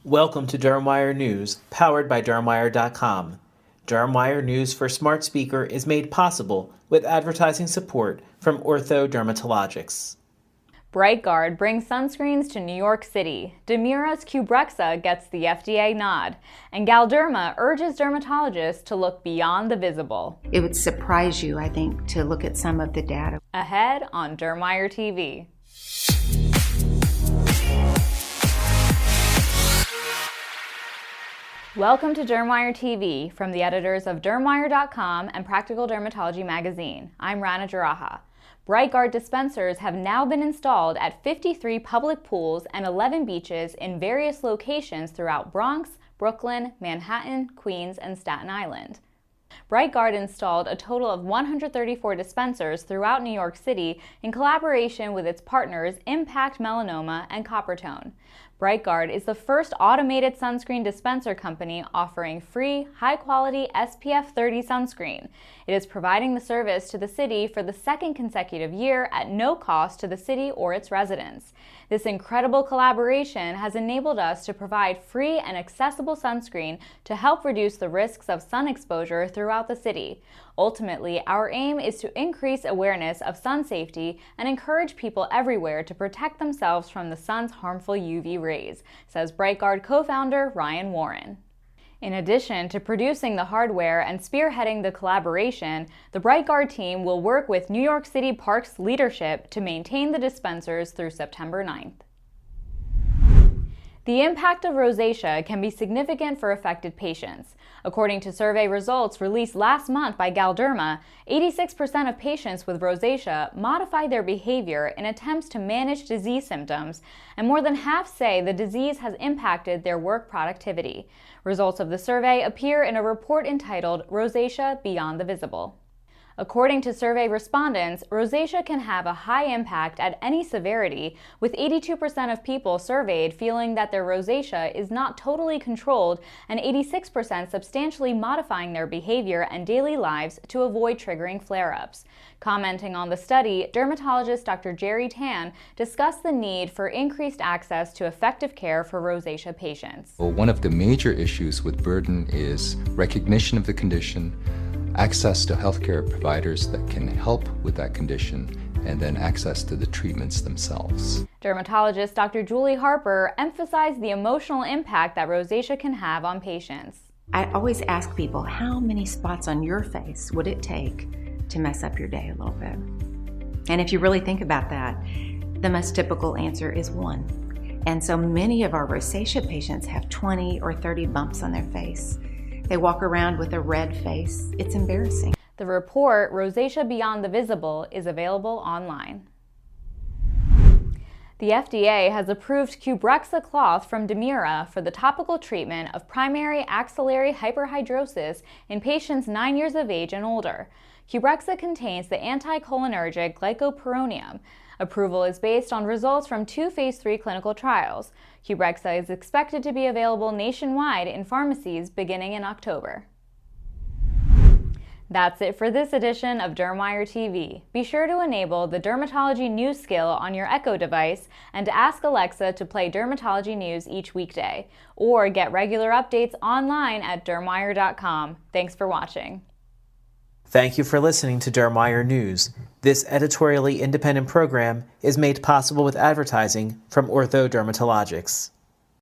Welcome to DermWire News, powered by DermWire.com. DermWire News for Smart Speaker is made possible with advertising support from Ortho Dermatologics. BrightGuard brings sunscreens to New York City. Demira's Qbrexza gets the FDA nod. And Galderma urges dermatologists to look beyond the visible. It would surprise you, I think, to look at some of the data. Ahead on DermWire TV. Welcome to DermWire TV from the editors of DermWire.com and Practical Dermatology magazine. I'm Rana Jaraha. BrightGuard dispensers have now been installed at 53 public pools and 11 beaches in various locations throughout Bronx, Brooklyn, Manhattan, Queens, and Staten Island. BrightGuard installed a total of 134 dispensers throughout New York City in collaboration with its partners Impact Melanoma and Coppertone. BrightGuard is the first automated sunscreen dispenser company offering free, high-quality SPF 30 sunscreen. It is providing the service to the city for the second consecutive year at no cost to the city or its residents. This incredible collaboration has enabled us to provide free and accessible sunscreen to help reduce the risks of sun exposure throughout the city. Ultimately, our aim is to increase awareness of sun safety and encourage people everywhere to protect themselves from the sun's harmful UV rays, says BrightGuard co-founder Ryan Warren. In addition to producing the hardware and spearheading the collaboration, the BrightGuard team will work with New York City Parks leadership to maintain the dispensers through September 9th. The impact of rosacea can be significant for affected patients. According to survey results released last month by Galderma, 86% of patients with rosacea modify their behavior in attempts to manage disease symptoms, and more than half say the disease has impacted their work productivity. Results of the survey appear in a report entitled Rosacea Beyond the Visible. According to survey respondents, rosacea can have a high impact at any severity, with 82% of people surveyed feeling that their rosacea is not totally controlled and 86% substantially modifying their behavior and daily lives to avoid triggering flare-ups. Commenting on the study, dermatologist Dr. Jerry Tan discussed the need for increased access to effective care for rosacea patients. Well, one of the major issues with burden is recognition of the condition, access to healthcare providers that can help with that condition, and then access to the treatments themselves. Dermatologist Dr. Julie Harper emphasized the emotional impact that rosacea can have on patients. I always ask people, how many spots on your face would it take to mess up your day a little bit? And if you really think about that, the most typical answer is one. And so many of our rosacea patients have 20 or 30 bumps on their face. They walk around with a red face. It's embarrassing. The report, Rosacea Beyond the Visible, is available online. The FDA has approved Qbrexza cloth from Demira for the topical treatment of primary axillary hyperhidrosis in patients 9 years of age and older. Qbrexza contains the anticholinergic glycopyrronium. Approval is based on results from 2 Phase 3 clinical trials. Qbrexza is expected to be available nationwide in pharmacies beginning in October. That's it for this edition of DermWire TV. Be sure to enable the Dermatology News skill on your Echo device and to ask Alexa to play Dermatology News each weekday, or get regular updates online at DermWire.com. Thanks for watching. Thank you for listening to DermWire News. This editorially independent program is made possible with advertising from Ortho Dermatologics.